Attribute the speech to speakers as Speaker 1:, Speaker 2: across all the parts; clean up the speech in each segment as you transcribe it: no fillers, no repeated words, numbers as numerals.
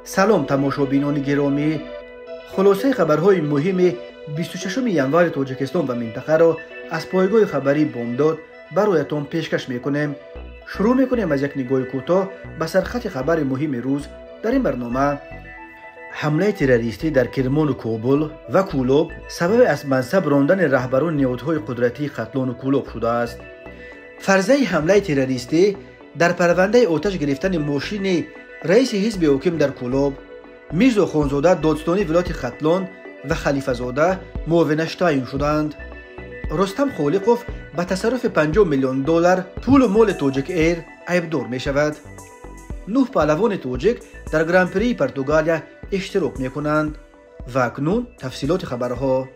Speaker 1: سلام تماشابینان گرامی، خلاصه خبرهای مهم 26 ینور تاجیکستان و منطقه را از پایگاه خبری بامداد برایتان پیشکش میکنیم. شروع میکنیم از یک نگاه کوتاه به سرخط خبر مهم روز در این برنامه. حمله تروریستی در کرمان و کابل و کولوب سبب از منصب راندن رهبران نهادهای قدرتی ختلان و کولوب شده است. فرضیه حمله تروریستی در پرونده آتش گرفتن ماشین رئیس حزب حاکم در کولوب، میرزا خانزاده دادستانی ولایت ختلان و خلیفه زاده معاونش تعیین شدند. رستم خالقوف به تصرف 50 میلیون دلار پول و مال تاجیک ایر عیبدار می شود. 9 پهلوان تاجیک در گرانپری پرتغالیا اشتراک می کنند. و اکنون تفصیلات خبرها.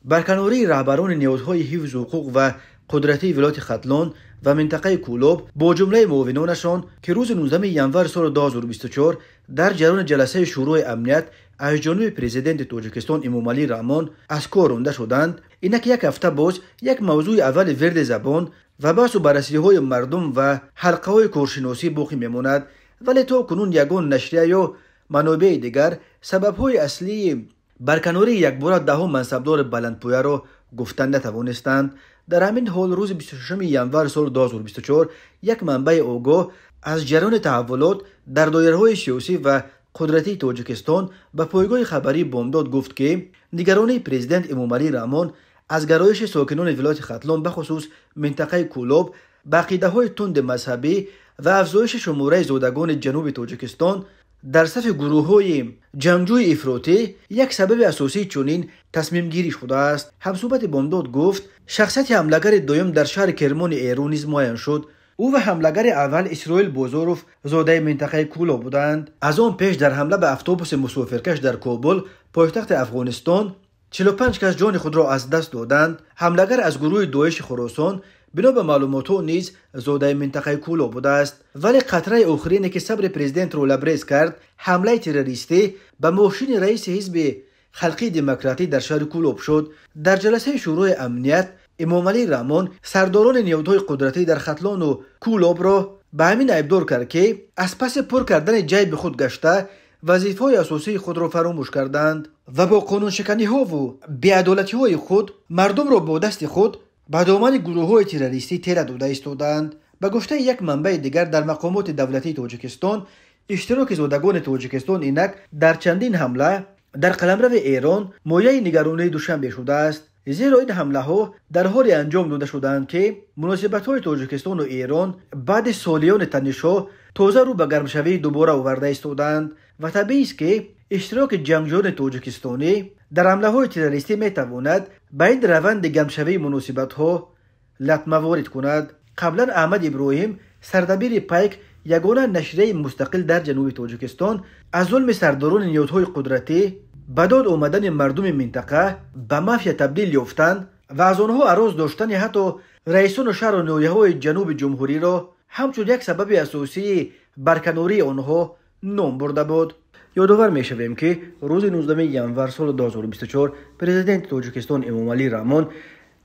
Speaker 1: برکناری رهبران نهادهای حفظ حقوق و قدرتی ولایت ختلان و منطقه کولوب با جمله معاونانشان که روز 19 ینور سال 2024 در جریان جلسه شورای امنیت از جانب پرزیدنت تاجیکستان امامعلی رحمان از کار رانده شدند، اینک یک هفته باز یک موضوع اول ورد زبان و بحث و بررسی های مردم و حلقه های کارشناسی باقی میماند، ولی تا کنون یگان نشریه یا منابع دیگر سبب های اصلی برکناری یک بار 10 منصبدار بلندپایه را گفتن نتوانستند. در همین حال روز 26 ینور سال 2024 یک منبع آگاه از جریان تحولات در دایره‌های سیاسی و قدرتی تاجیکستان به پایگاه خبری بامداد گفت که نگرانی پرزیدنت امامعلی رحمان از گرایش ساکنان ولایت ختلان به خصوص منطقه کولوب به عقیده‌های تند مذهبی و افزایش شماره زادگان جنوب تاجیکستان در صف گروه‌های جنگجوی افراطی یک سبب اساسی چنین تصمیم گیری شده است. همصحبت بامداد گفت شخصیت حملگر دوم در شهر کرمان ایران نیز معین شد. او و حملگر اول اسرائیل بازاروف زاده منطقه کولوب بودند. از آن پیش در حمله به اتوبوس مسافرکش در کابل پایتخت افغانستان 45 کس جان خود را از دست دادند. حملگر از گروه داعش خراسان بنا به معلومات نیز زاده منطقه کولوب بوده است، ولی قطره آخرینی که صبر پرزیدنت را لبریز کرد حمله تروریستی به ماشین رئیس حزب خلقی دموکراتی در شهر کولوب شد. در جلسه شورای امنیت امامعلی رحمان سرداران نهادهای قدرتی در ختلان و کولوب را به همین عیبدار کرد که از پس پر کردن جیب خود گشته وظیفه‌های اساسی خود را فراموش کردند و با قانون شکنی ها و بی‌عدالتی های خود مردم را با دست خود به دامن گروه‌های تروریستی تیره داده ایستادند. به گفته یک منبع دیگر در مقامات دولتی تاجیکستان اشتراک زادگان تاجیکستان اینک در چندین حمله در قلمرو ایران مایه نگرانی دوشنبه شده است، زیرا این حمله ها در حال انجام داده شدند که مناسبت های تاجیکستان و ایران بعد سالیان تنش‌ها تازه رو به گرمشوی دوباره آورده ایستادند و طبیعی است که اشتراک جنگجویان تاجیکستانی در حمله های تروریستی می تواند به این روند گرمشوی مناسبت ها لطمه وارد کند. قبلا احمد ابراهیم سردبیر پیک یگانه نشریه مستقل در جنوب تاجیکستان از ظلم سرداران نهادهای قدرتی به داد آمدن مردم منطقه به مافیا تبدیل یافتند و از آنها اراز داشتن حتی رئیسان و شهر و ناحیه‌های جنوب جمهوری را همچون یک سبب اساسی برکناری آنها نام برده بود. یادآور می‌شویم که روز 19 ینور سال 2024 پرزیدنت تاجیکستان امامعلی رحمان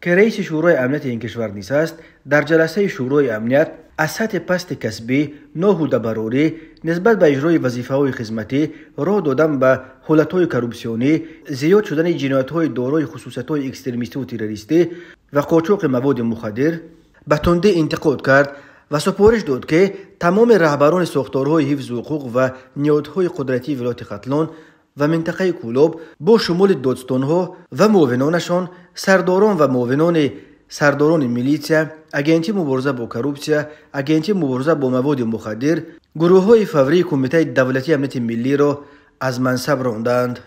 Speaker 1: که رئیس شورای امنیت این کشور نیز است در جلسه شورای امنیت از سطح پست کسبی ناهوده براری نسبت به اجرای وظیفه‌های خدمتی، راه دادن به حالت‌های کروپسیونی، زیاد شدن جنایت‌های دارای خصوصیت‌های اکستریمیستی و تروریستی و قاچاق مواد مخدر به تندی انتقاد کرد و سپارش داد که تمام رهبران ساختارهای حفظ حقوق و نهادهای قدرتی ولایت ختلان و منطقه کولوب با شمول دادستانها و معاونانشان، سرداران و معاونان سرداران میلیسیا، اگنتی مبارزه با کروپسیا، اگنتی مبارزه با مواد مخدر، گروه‌های فوری کمیته دولتی امنیت ملی را از منصب راندند.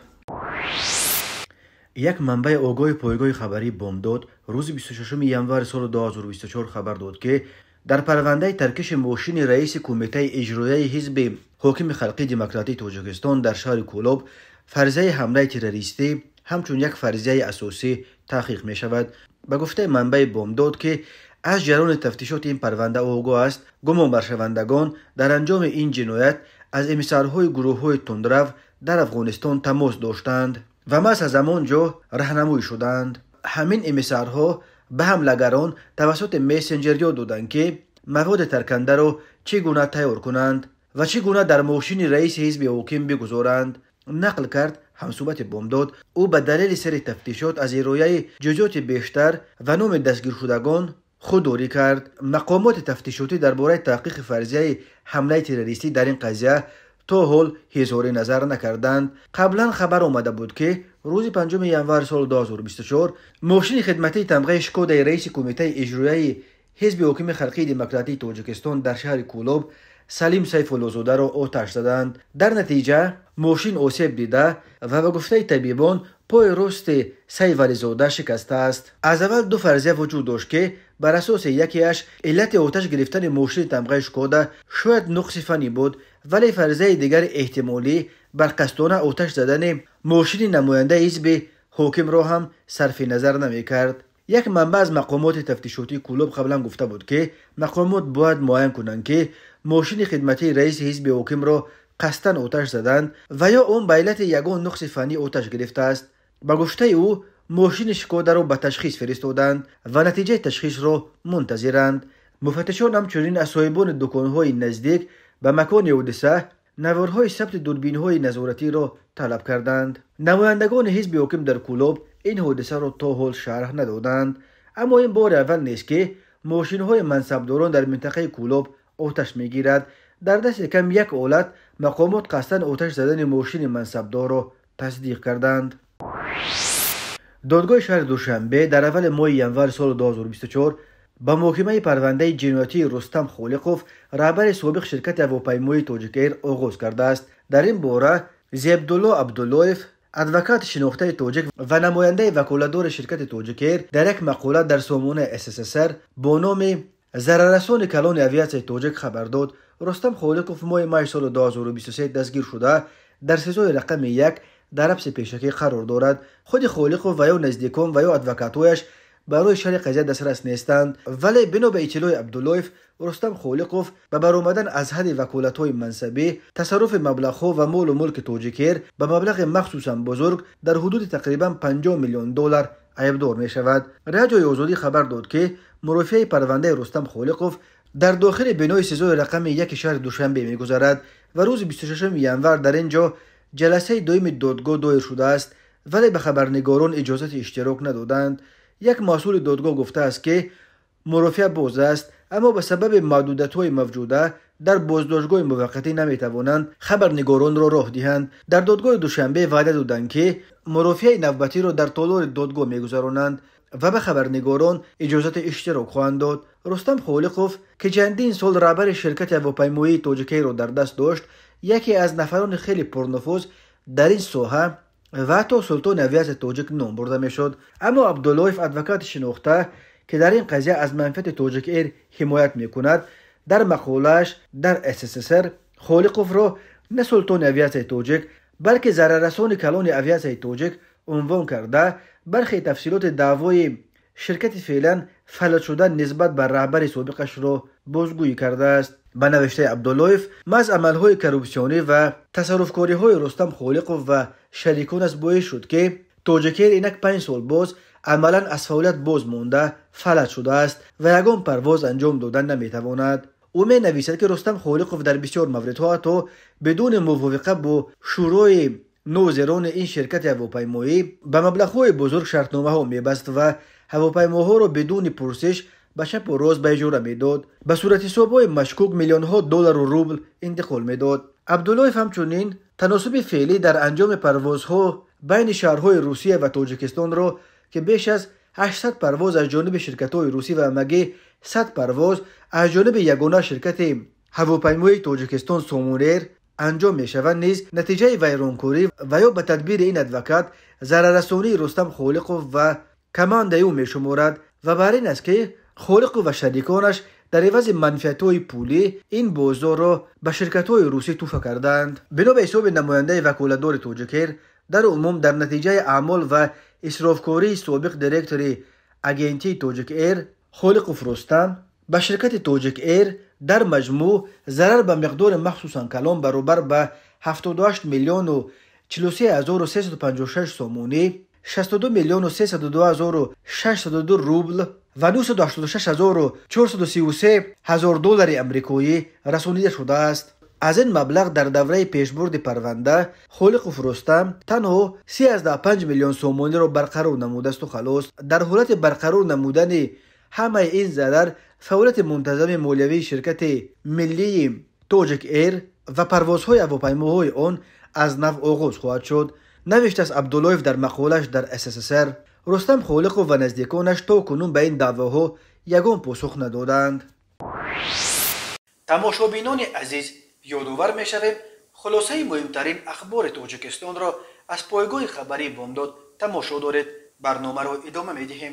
Speaker 1: یک منبع آگاه پایگاه خبری بامداد روز 26 ینور سال 2024 خبر داد که در پرونده ترکش ماشین رئیس کمیته اجرایی حزب حاکم خلقی دموکراتی تاجیکستان در شهر کولوب فرضیه حمله تروریستی همچون یک فرضیه اساسی تحقیق می شود. به گفته منبع بامداد که از جریان تفتیشات این پرونده آگاه است، گمان بر شوندگان در انجام این جنایت از امیسارهای گروه‌های تندرو در افغانستان تماس داشتند و مس از همانجا راهنمایی شدند. همین امیسارها به حملگران توسط مسنجر یاد دادند که مواد ترکنده را چگونه تیار کنند و چگونه در ماشین رئیس حزب حاکم بگذارند. نقل کرد همصحبت بامداد او به دلیل سر تفتیشات از رویه جزئیات بیشتر و نام دستگیر شدگان خودداری کرد. مقامات تفتیشاتی درباره تحقیق فرضیه حمله تروریستی در این قضیه تا حال اظهار نظر نکردند. قبلا خبر آمده بود که روز 5 ژانویه سال 2024 ماشین خدمتی تمغه شکودا رئیس کمیته اجرایی حزب حاکم خلقی دموکراتی تاجیکستان در شهر کولوب سلیم سیف الله زاده را آتش زدند. در نتیجه ماشین آسیب دیده و به گفته طبیبان پای راست سیف علی زاده شکسته است. از اول دو فرضیه وجود داشت که بر اساس یکیش علت آتش گرفتن ماشین تمغه شکودا شاید نقص فنی بود، ولی فرضیه دیگر احتمالی بر قصدانه آتش زدن ماشین نماینده حزب حاکم را هم صرف نظر نمی کرد. یک منبع از مقامات تفتیشاتی کولوب قبلا گفته بود که مقامات باید معاین کنند که ماشین خدمتی رئیس حزب حاکم را قصداً آتش زدند و یا اون به علت یگان نقص فنی آتش گرفته است. با گفته او ماشین شکودا را به تشخیص فرستادند و نتیجه تشخیص را منتظرند. مفتشان همچنین از صاحبان دکان‌های نزدیک به مکان حادثه نوارهای ثبت دوربین‌های نظارتی را طلب کردند. نمایندگان حزب حاکم در کولوب این حادثه را تا حال شرح ندادند، اما این بار اول نیست که ماشین‌های منصبداران در منطقه کولوب آتش می‌گیرد. در دست کم یک حالت مقامات قصداً آتش زدن ماشین منصبدار را تصدیق کردند. دادگاه شهر دوشنبه در اول ماه ژانویه سال 2024 با محکمه پرونده جنایتی رستم خالقوف رهبر سابق شرکت هواپیمایی تاجیک ایر آغاز کرده است. در این باره زیعبدالله عبداللهیف ادوکات شناخته تاجیک و نماینده وکالتدار شرکت تاجیک ایر در یک مقاله در سامانه SSSR با نام ضرررسان کلان اویاسیون تاجیک خبر داد رستم خالقوف ماه می سال 2023 دستگیر شده در سزای رقم 1 در حبس پیشکی قرار دارد. خود خالقوف و یا نزدیکان و یا ادوکاتایش برای شرح قضیه دسترس نیستند، ولی بنا به اطلاع عبداللهیف رستم خالقوف به برآمدن از حد وکالت‌های منصبی، تصرف مبلغ‌ها و مال و ملک تاجیک ایر به مبلغ مخصوصا بزرگ در حدود تقریبا 50 میلیون دلار عیبدار می شود. رادیوی آزادی خبر داد که مرافعه پرونده رستم خالقوف در داخل بنای سزای رقم 1 شهر دوشنبه می گذرد و روز 26 ژانویه در اینجا جلسه دوم دادگاه دایر شده است، ولی به خبرنگاران اجازه اشتراک ندادند. یک مسئول دادگاه گفته است که مرافعه باز است، اما به سبب محدودیت‌های موجوده در بازداشتگاه موقتی نمی‌توانند خبرنگاران را راه دهند. در دادگاه دوشنبه وعده دادند که مرافعه نوبتی را در تالار دادگاه می‌گذرانند و به خبرنگاران اجازه اشتراک خواهند داد. رستم خالقوف که چندین سال رهبر شرکت هواپیمایی تاجیک ایر را در دست داشت، یکی از نفران خیلی پرنفوذ در این ساحه و حتی سلطان اویاس تاجیک نام برده میشد. اما عبداللهیف ادوکات شناخته که در این قضیه از منفعت تاجیک ایر حمایت میکند در مقاله‌اش در SSSR خالقوف را نه سلطان اویاس تاجیک بلکه ضرررسان کلان اویاس تاجیک عنوان کرده برخی تفصیلات دعوای شرکت فعلا فلج شده نسبت بر رهبر سابقش را بازگویی کرده است. به نوشته عبداللهیف از عملهای کروپسیونی و تصرفکاری‌های رستم خالقوف و شریکانش باعث شد که تاجیک ایر اینک 5 سال باز عملا از فعالیت باز مانده فلج شده است و یگان پرواز انجام دادن نمیتواند. او می نویسد که رستم خالقوف در بسیار موردها تا بدون موافقت با شورای نوزران این شرکت هواپیمایی به مبلغ‌های بزرگ شرطنامه ها میبست و هواپیماها را بدون پرسش به چپ و راست به اجاره میداد. به صورت حساب‌های مشکوک میلیون ها دلار و روبل انتقال میداد. عبداللهیف همچنین تناسب فعلی در انجام پروازها بین شهرهای روسیه و تاجیکستان را که بیش از 800 پرواز از جانب شرکت‌های روسی و مگه 100 پرواز از جانب یگانه شرکت هواپیمایی تاجیکستان سامونیر انجام می شود نیز نتیجه ویرانکاری و یا به تدبیر این ادوکات ضرررسانی رستم خالقوف و کماند او می شمارد و بر این است که خالقوف و شریکانش در عوض منفعت‌های پولی این بازار را به شرکت‌های روسی توفه کردند. بنا به حساب نماینده وکالتدار تاجیک ایر در عموم در نتیجه اعمال و اسرافکاری سابق دیرکتور اگنتی تاجیک ایر خالقوف رستم به شرکت تاجیک ایر در مجموع ضرر به مقدار مخصوصا کلان برابر به 78 میلیون و 43356 سومونی، 62 میلیون و 302602 روبل و 986433 هزار دلار امریکایی رسانیده شده است. از این مبلغ در دوره پیشبرد پرونده خالق رستم تنها 3.5 میلیون سومانی را برقرار نموده است و خلاص. در حالت برقرار نمودن همه این ضرر فعالیت منتظم مالیوی شرکت ملی توجک ایر و پروازهای هواپیماهای آن از نو آغاز خواهد شد. نوشته است عبداللهیف در مقالش در SSSR. رستم خالق و نزدیکانش تا کنون به این دعواها یگان پاسخ ندادند. تماشابینان عزیز، یادآور می‌شویم خلاصه مهمترین اخبار تاجیکستان را از پایگاه خبری بامداد تماشا دارید. برنامه را ادامه می‌دهیم.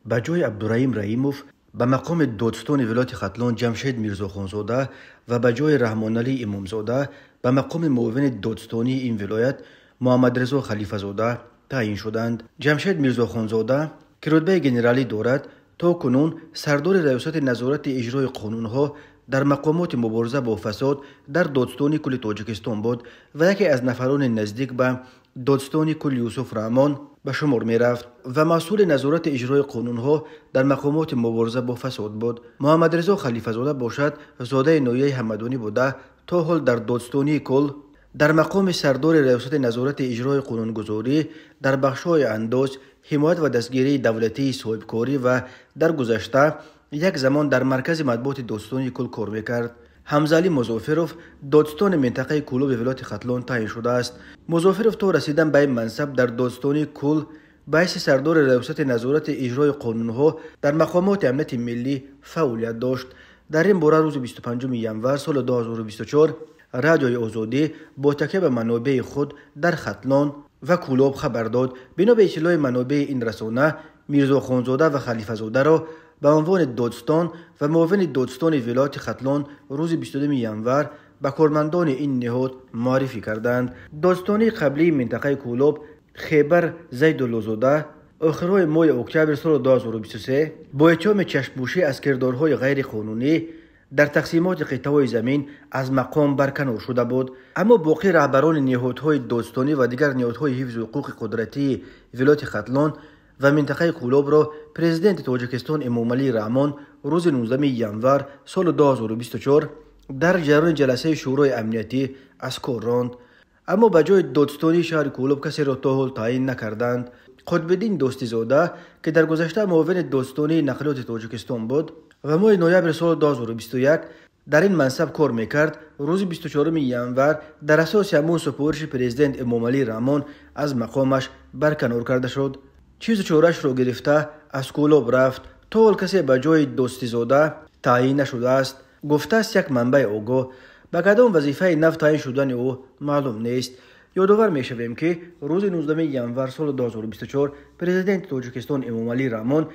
Speaker 1: به جای عبدالرحیم رحیموف به مقام دادستان ولایت ختلان جمشید میرزاخانزاده و به جای رحمان علی امامزاده به مقام معاون دادستانی این ولایت محمد رضا خلیفه زاده تعیین شدند. جمشید میرزاخانزاده که رتبه گنرالی دارد تا کنون سردار ریاست نظارت اجرای قانونها در مقامات مبارزه با فساد در دادستان کل تاجیکستان بود و یکی از نفران نزدیک به دادستان کل یوسف رحمان به شمار می رفت و مسئول نظارت اجرای قانونها در مقامات مبارزه با فساد بود. محمد رضا خلیفه زاده باشد زاده نایه حمدانی بوده تا حال در دادستانی کل در مقام سردار ریاست نظارت اجرای قانونگذاری در بخش‌های انداز، حمایت و دستگیری دولتی صاحبکاری و در گذشته یک زمان در مرکز مطبوعات دادستانی کل کار میکرد. حمزه علی مظافروف دادستان منطقه کولوب ولایت ختلان تعیین شده است. مظافروف تا رسیدن به این منصب در دادستانی کل به حیث سردار ریاست نظارت اجرای قانونها در مقامات امنیت ملی فعالیت داشت. در این باره روز 25 ینور سال 2024 رادیوی آزادی با تکیه به منابع خود در ختلان و کولوب خبر داد. بنا به اطلاع منابع این رسانه، میرزاخانزاده و خلیفه زاده را به عنوان دادستان و معاون دادستان ولایت ختلان روز 22 ینور به کارمندان این نهاد معرفی کردند. دادستانی قبلی منطقه کولوب خیبر زیدالله‌زاده آخرهای ماه اکتبر سال 2023 با اتهام چشم‌پوشی از کردارهای غیر قانونی در تقسیمات قطعه‌های زمین از مقام برکنار شده بود، اما باقی رهبران نهادهای دادستانی و دیگر نهادهای حفظ حقوق قدرتی ولایت ختلان و منطقه کولوب را پرزیدنت تاجیکستان امامعلی رحمان روز 19 ینور سال 2024 در جریان جلسه شورای امنیتی از کار راند. اما به جای دادستانی شهر کولوب کسی را تا حال تعیین نکردند. قطب‌الدین دوستی زاده که در گذشته معاون دادستانی نقلیات تاجیکستان بود و ماه نوامبر سال 2021 در این منصب کار میکرد، روز 24 ینور در اساس همون سپارش پرزیدنت امامعلی رحمان از مقامش برکنار کرده شد. چیز چورش را گرفته از کولوب رفت. تا حال کسی به جای دوستی زاده تعیین نشده است. گفته است یک منبع آگاه. به کدام وظیفه نو تعیین شدن او معلوم نیست. یادآور میشویم که روز 19 ینور سال 2024 پرزیدنت تاجیکستان امامعلی رحمان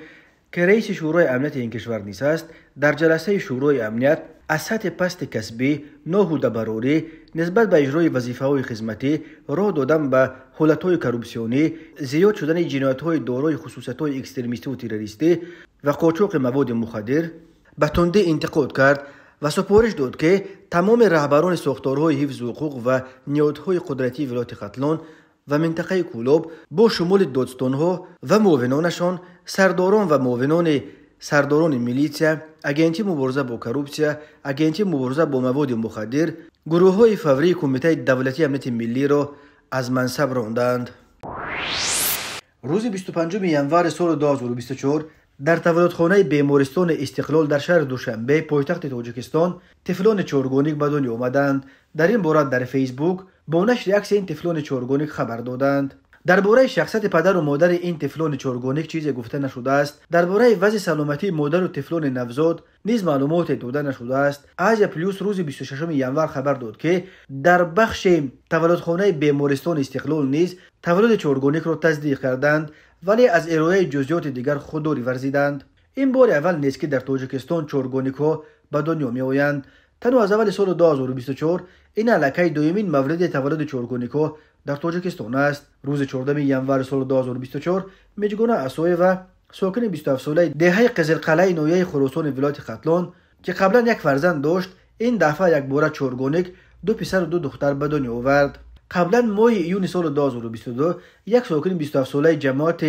Speaker 1: که رئیس شورای امنیت این کشور نیز است، در جلسه شورای امنیت از سطح پست کسبی ناهوده براری نسبت به اجرای وظیفه‌های خدمتی راه دادن به حالت‌های کروپسیونی، زیاد شدن جنایت‌های دارای خصوصیت‌های اکستریمیستی و تروریستی و قاچاق مواد مخدر به تندی انتقاد کرد و سپارش داد که تمام رهبران ساختارهای حفظ حقوق و نهادهای قدرتی ولایت ختلان و منطقه کولوب با شمول دادستانها و معاونانشان، سرداران و معاونان سرداران میلیسیا، اگنتی مبارزه با کروپسیا، اگنتی مبارزه با مواد مخدر، گروه‌های فوری کمیته دولتی امنیت ملی را از منصب راندند. روز 25 ینور سال 2024 در تولدخانه بیمارستان استقلال در شهر دوشنبه پایتخت تاجیکستان طفلان چهارگانیک به دنیا آمدند. در این باره در فیسبوک با نشر عکس این طفلان چهارگانیک خبر دادند. درباره شخصیت پدر و مادر این طفلان چهارگانیک چیزی گفته نشده است. درباره وضع سلامتی مادر و طفلان نوزاد نیز معلومات داده نشده است. آژیا پلیوس روز 26 ینور خبر داد که در بخش تولدخانه بیمارستان استقلال نیز تولد چهارگانیک را تصدیق کردند، ولی از ارائه جزئیات دیگر خودداری ورزیدند. این بار اول نیست که در تاجیکستان چهارگانیک ها به دنیا می آیند. تنها از اول سال 2024 این علاقه دومین مورد تولد چهارگانیک ها در تاجیکستان است. روز 14 ینور سال 2024 مجگونه اسوی و ساکن 27 ساله دهه قزلقلعه نویه خراسان ولایت ختلان که قبلا یک فرزند داشت، این دفعه یک باره چهارگانیک، دو پسر و دو دختر به دنیا آورد. قبلا ماه ایون سال 2022 یک ساکن 27 ساله جماعت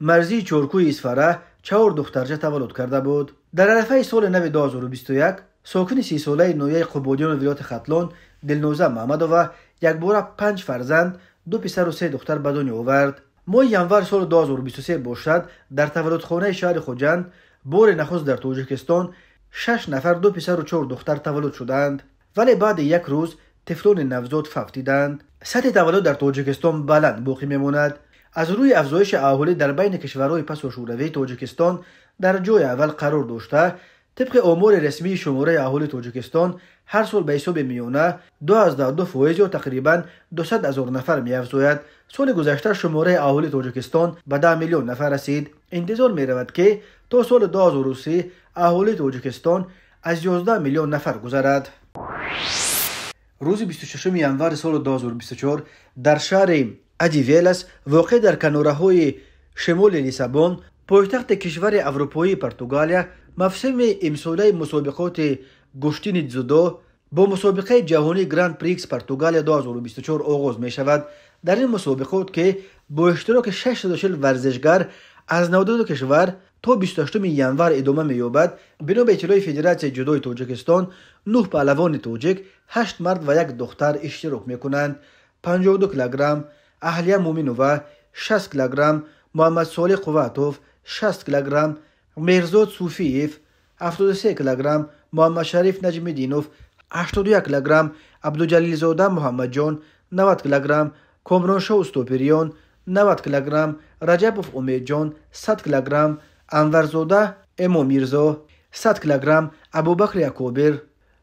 Speaker 1: مرزی چورکوی اسفره 4 دخترچه تولد کرده بود. در عرفه سال نو 2021 ساکن 30 ساله نویه قبادیان ولایت ختلان دلنوزه محمدووا یک باره 5 فرزند، 2 پسر و 3 دختر به دنیا آورد. ماه ینور سال 2023 باشد در تولدخانه شهر خوجند بار نخست در تاجیکستان 6 نفر 2 پسر و 4 دختر تولد شدند، ولی بعد یک روز طفلان نوزاد فوتیدند. سطح تولد در تاجیکستان بلند باقی میماند. از روی افزایش اهالی در بین کشورهای پس و شوروی تاجیکستان در جای اول قرار داشته. طبق آمار رسمی شماره اهالی تاجیکستان هر سال به حساب میانه 2.2% یا تقریبا 200,000 نفر می‌افزاید. سال گذشته شماره اهالی تاجیکستان به 10 میلیون نفر رسید. انتظار می‌رود که تا سال 2030 اهالی تاجیکستان از 11 میلیون نفر گذرد. روز 26 ینور سال 2024 در شهر ادیویلس واقع در کناره‌های شمال لیسابون پایتخت کشور اروپایی پرتغالیا موسم امساله مسابقات گشتین جودو با مسابقه جهانی گراند پریکس پرتغالیا 2024 آغاز می شود. در این مسابقات که با اشتراک 640 ورزشگر از 92 کشور تا 28 ینور ادامه می یابد. بنا به اطلاع فدراسیون جودوی تاجیکستان 9 پهلوان تاجیک 8 مرد و 1 دختر اشتراک می کنند. 52 کیلوگرم اهلیه مومینووا، 60 کیلوگرم محمد صالح قواتوف، 60 کیلوگرم مهرزاد صوفییف، 73 کیلوگرم محمد شریف نجمیدینوف، 81 کیلوگرم عبدالجلیل زاده محمد جان، 90 کیلوگرم کامرانشاه استوپریان، 90 کیلوگرم رجبوف امید جان، 100 کیلوگرم انورزاده امام میرزا، 100 کیلوگرم ابوبکر یعقوبر.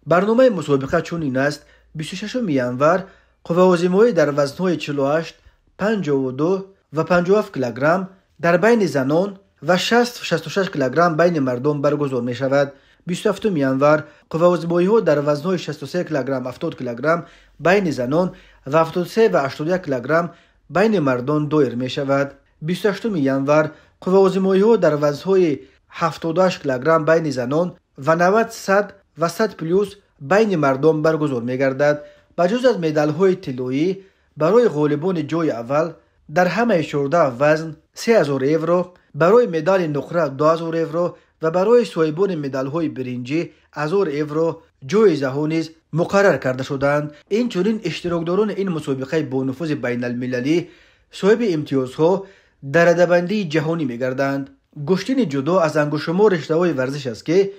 Speaker 1: برنامه مسابقه چنین است: 26 ینور قوه‌آزمایی در وزن‌های 48، 52 و 57 کیلوگرم در بین زنان و 60 و 66 کیلوگرم بین مردم برگزار می شود. 27 ینور قوه‌آزمایی‌ها در وزن‌های 63 کیلوگرم 70 کیلوگرم بین زنان و 73 و 81 کیلوگرم بین مردان دایر می شود. 28 ینور قوه‌آزمایی‌ها در وزن‌های 78 کیلوگرم بین زنان و 90 100 و 100 پلوس بین مردم برگزار می گردد. بجز از مدال‌های طلایی برای غالبان جای اول در همه 14 وزن 3000 یورو، برای مدال نقره 2000 یورو و برای صاحبان مدال‌های برنجی 1000 یورو جایزه ها نیز مقرر کرده شدند. این چنین اشتراکداران این مسابقه با نفوذ بین المللی صاحب امتیازها در رده‌بندی جهانی می‌گردند. گشتین جودو از انگشت‌شمار رشته‌های ورزش است که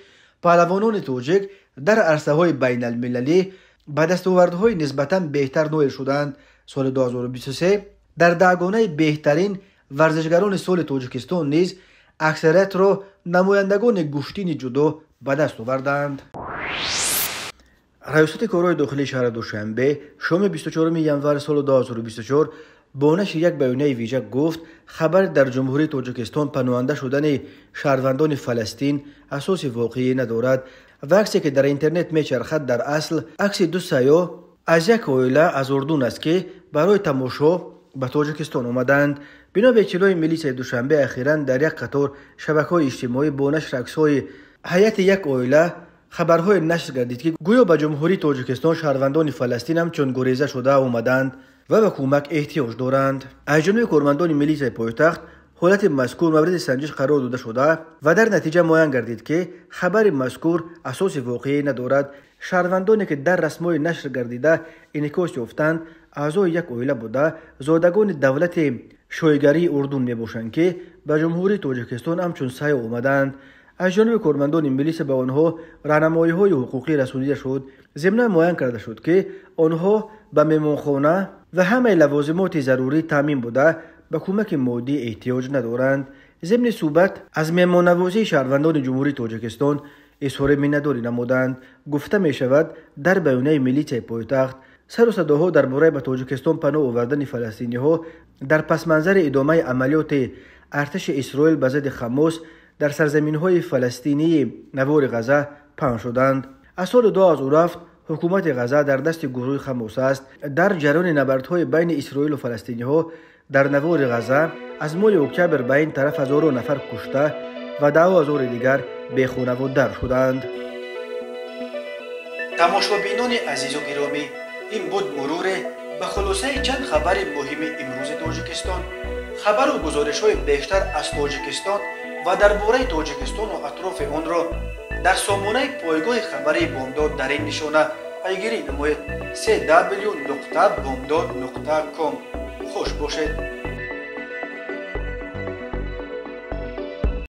Speaker 1: پهلوانان تاجیک در عرصه‌های بین المللی به دستاوردهای نسبتاً بهتر نائل شدند. سال 2023 در دهگانه بهترین ورزشگران سال تاجیکستان نیز اکثریت را نمایندگان گشتین جودو به دست آوردند. ریاست کارهای داخلی شهر دوشنبه شام 24 ینور سال 2024 با نشر یک بیانیه ویژه گفت خبر در جمهوری تاجیکستان پناهنده شدن شهروندان فلسطین اساس واقعی ندارد و عکسی که در اینترنت میچرخد در اصل عکس دو سیاه از یک عائله از اردن است که برای تماشا به تاجیکستان آمدند. بنا به اطلاع ملیس دوشنبه اخیراً در یک قطار شبکه‌های اجتماعی با نشر عکس‌های هیئت یک عائله خبرهای نشر گردید که گویا به جمهوری تاجیکستان شهروندان فلسطین هم چون گریزه شده آمدند و به کمک احتیاج دارند. از جانب کارمندان ملیس پایتخت حالت مذکور مورد سنجش قرار داده شده و در نتیجه معین گردید که خبر مذکور اساس واقعی ندارد. شهروندانی که در رسمای نشر گردیده انعکاس یافتند اعضای یک عائله بوده زادگان دولت شایگری اردن میباشند که به جمهوری تاجیکستان همچون سعی آمدند. از جانب کارمندان ملیس به آنها راهنمایی‌های حقوقی رسانیده شد. ضمن معین کرده شد که آنها به مهمانخانه و همه لوازمات ضروری تامین بوده به کمک مادی احتیاج ندارند. ضمن صحبت از مهمان‌نوازی شهروندان جمهوری تاجیکستان اظهار مینه‌داری نمودند. گفته می شود در بیانیه ملیس پایتخت سر و صداها درباره به تاجیکستان پناه آوردن فلسطینی‌ها در پس منظر ادامه عملیات ارتش اسرائیل به ضد حماس در سرزمین‌های فلسطینی نوار غزه پنهان شدند. از سال 2007 حکومت غزه در دست گروه حماس است. در جریان نبردهای بین اسرائیل و فلسطینی‌ها در نوار غزه از ماه اکتبر به این طرف هزاران نفر کشته و 10,000 دیگر بیخانه و در شدند. تماشابینان عزیز و گرامی، این بود مرور به خلاصه چند خبر مهم امروز تاجیکستان. خبر و گزارش‌های بیشتر از تاجیکستان و درباره تاجیکستان و اطراف آن را در سامانه پایگاه خبری بامداد در این نشانه پیگیری نمایید: www.bamdad.com. خوش باشید.